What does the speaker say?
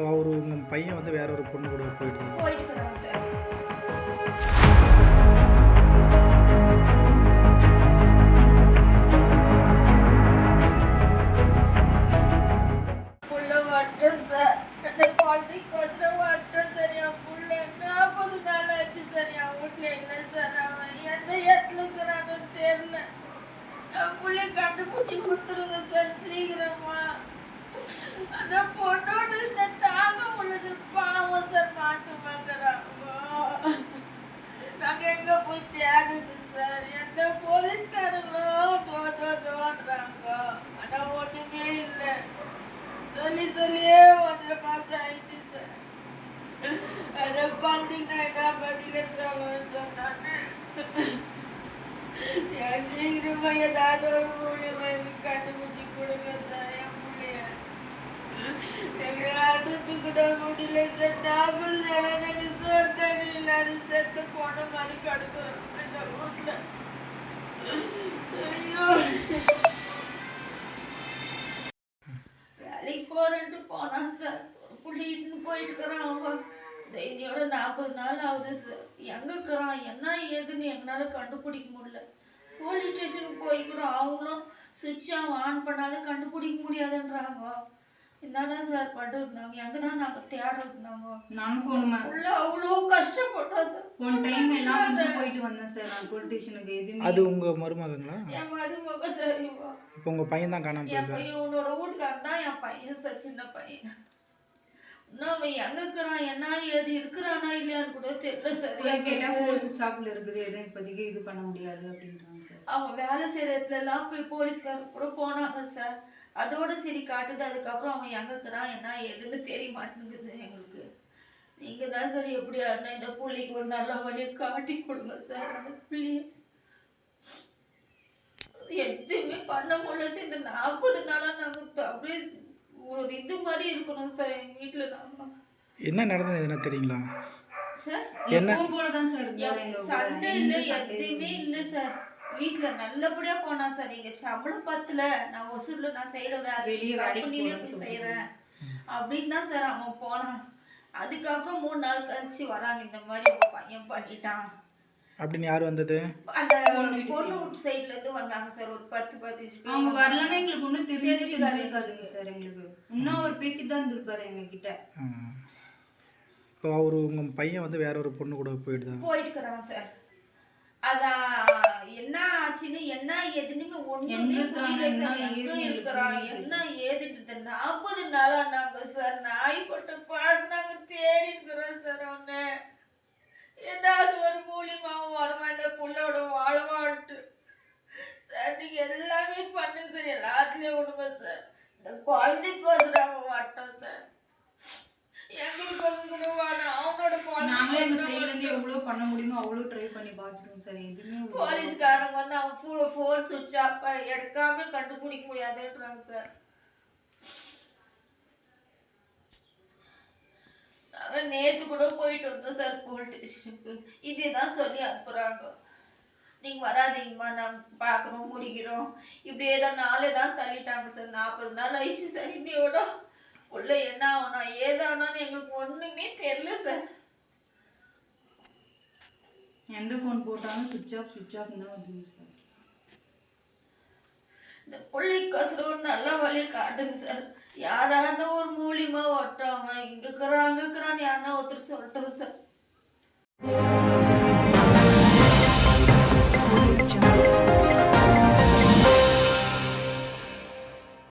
அவரு உங்க பையன் வந்து வேற ஒரு பொண்ணு கூட போயிட்டுக்கிறாங்க சார். புள்ள வட்டம் சார். அந்த குழந்தைக்கோசரம் வட்டம் சார். என் புள்ள 40 நாள் ஆச்சு சார். என் வீட்டுல இல்லை சார். அவன் எந்த இடத்துல இருக்கிறான்னு தெரியல. என் புள்ளைய கண்டுபிடிச்சி கொடுத்துருங்க சார் சீக்கிரமா. அந்த பொண்ணோட தாங்க முடியல. பாவம் சார். மாசமா இருக்கிறாங்க. நாங்க எங்க போய் தேடுது சார். எந்த போலீஸ்காரங்களும் தோன்றாங்க. ஆனா ஒண்ணுமே இல்லை. சொல்லியே 1.5 மாசம் ஆயிடுச்சு சார். அதை குழந்தைங்க என்ன பதில சொல்லுவேன் சார். நான் சீக்கிரமா ஏதாவது ஒரு மூலியமா இது கண்டுபிடிச்சி கொடுங்க சார். என் பிள்ளைய எங்களை அடுத்து கூட முடியல சார். 40 நாளா நாங்க சோறு தண்ணி இல்லாத செத்து போன மாதிரி கிடக்குறோம் இந்த வீட்டுல. ஐயோ, வேலைக்கு போறேன்ட்டு போனான் சார். புள்ளிட்டு போயிட்டு இருக்கிறான். அவன் தைரியோட 40 நாள் ஆகுது சார். எங்க இருக்கிறான் என்ன ஏதுன்னு எங்களால கண்டுபிடிக்க முடியல. போலீஸ் ஸ்டேஷனுக்கு போய் கூட அவங்களும் சுவிட்ச் ஆன் பண்ணாத கண்டுபிடிக்க முடியாதுன்றாங்க. என்னதான் சார் பண்றது? நாங்க எங்கதான் நாங்க தேடுறதுனாங்க. உள்ள அவ்வளோ கஷ்டப்பட்டா சார். ஒன் டைம் எல்லாம் போயிட்டு வந்தேன் சார். நான் போலீஸ் ஸ்டேஷனுக்கு எதுவுமே. அது உங்க மருமகங்களா? என் மருமக சார். இப்போ உங்க பையன் தான் காணாம என் பையன் உன்னோட வீட்டுக்காரன் தான் என் பையன் சார். சின்ன பையன். இன்னும் அவன் எங்க இருக்கிறான் என்ன ஏது இருக்கிறானா இல்லையான்னு கூட தெரியல சார். கேட்டா போலீஸ் ஸ்டாப்ல இருக்குது, எதுவும் இப்போதைக்கு இது பண்ண முடியாது அப்படின்றாங்க சார். அவன் வேலை செய்யற இடத்துல எல்லாம் போய் போலீஸ்காரங்க கூட போனாங்க சார். அதோட சரி காட்டுது. அதுக்கப்புறம் அவன் எங்க இருக்கிறான் என்ன ஏதுன்னு தெரிய மாட்டேங்குது எங்களுக்கு. நீங்க தான் சார் எப்படியா இருந்தா இந்த புள்ளிக்கு ஒரு நல்ல வழியை காட்டி கொடுங்க சார். அந்த புள்ளிய எதுவுமே பண்ண முடியல சார். இந்த 40 நாளா நாங்க அப்படியே ஒரு இது மாதிரி இருக்கணும் சார். எங்க வீட்டுல நாங்க என்ன நடந்தது என்ன தெரியுங்களா சார்? என்ன போலதான் சார் சண்டை இல்லை எதுவுமே இல்லை சார். வீட்டுல நல்லபடியா போனா சார். எங்க சம்பளம் பத்தல, நான் ஒசூர்ல நான் செய்யற வேலையில போய் செய்யறேன் அப்படின்னு தான் சார் அவன் போனான். அதுக்கப்புறம் 3 நாள் கழிச்சு வராங்க. இந்த மாதிரி உங்க பையன் பண்ணிட்டான் அப்படின்னு. யார் வந்தது? அந்த பொண்ணு வீட்டு சைட்ல இருந்து வந்தாங்க சார். ஒரு 10-15 பேர். அவங்க வரலன்னா எங்களுக்கு ஒன்றும் தெரிஞ்சிருக்காதுங்க சார். எங்களுக்கு இன்னும் அவர் பேசிட்டு தான் இருந்திருப்பாரு எங்க கிட்ட. இப்போ அவரு உங்க பையன் வந்து வேற ஒரு பொண்ணு கூட போயிட்டுக்கிறாங்க சார். அதான் என்ன ஆச்சுன்னு என்ன ஏதுன்னு ஒண்ணுமே புரியல சார். எங்க இருக்கிறான் என்ன ஏதுன்னு 40 நாளா நாங்க சார் நாய்பட்ட பாடு நாங்க தேடி இருக்கிறோம் சார். அவனை ஏதாவது ஒரு மூலியமாவும் வருவான் இந்த புள்ளோட வாழ்வான்ட்டு சார். நீங்க எல்லாமே பண்ணுங்க சார். எல்லாத்துலயும் விடுங்க சார். இந்த குழந்தைக்கோசரம் அவன் வாட்டம் சார். எங்களுக்கு வந்து அவனோட நாங்களே எங்க சைடுல இருந்து எவ்வளவு பண்ண முடியுமோ அவ்வளவு ட்ரை பண்ணி பார்த்துட்டோம் சார். எதுவுமே போலீஸ்காரங்க வந்து அவன் ஃபோன் சுவிட்ச் ஆஃப் எடுக்காம கண்டுபிடிக்க முடியாதுன்றாங்க சார். நாங்க நேத்து கூட போயிட்டு வந்தோம் சார் போலீஸ் ஸ்டேஷனுக்கு. இதேதான் சொல்லி அனுப்புறாங்க. நீங்க வராதீங்கம்மா நான் பாக்குறோம் முடிக்கிறோம் இப்படி ஏதோ நாளே தான் தள்ளிட்டாங்க சார். 40 நாள் ஆயிடுச்சு சார். இன்னையோட உள்ள என்ன ஆகுனா ஏதானான்னு எங்களுக்கு ஒண்ணுமே தெரியல சார். எந்த போன் போட்டாலும் சுவிட்ச் ஆஃப் தான் வருது சார். இந்த பிள்ளைக்கோசரம் ஒரு நல்ல வழி காட்டுங்க சார். யாராவது ஒரு மூலியமா ஒட்டாம இங்க இருக்கிறான்னு யாருன்னா ஒருத்தர் சொல்லட்டும் சார்.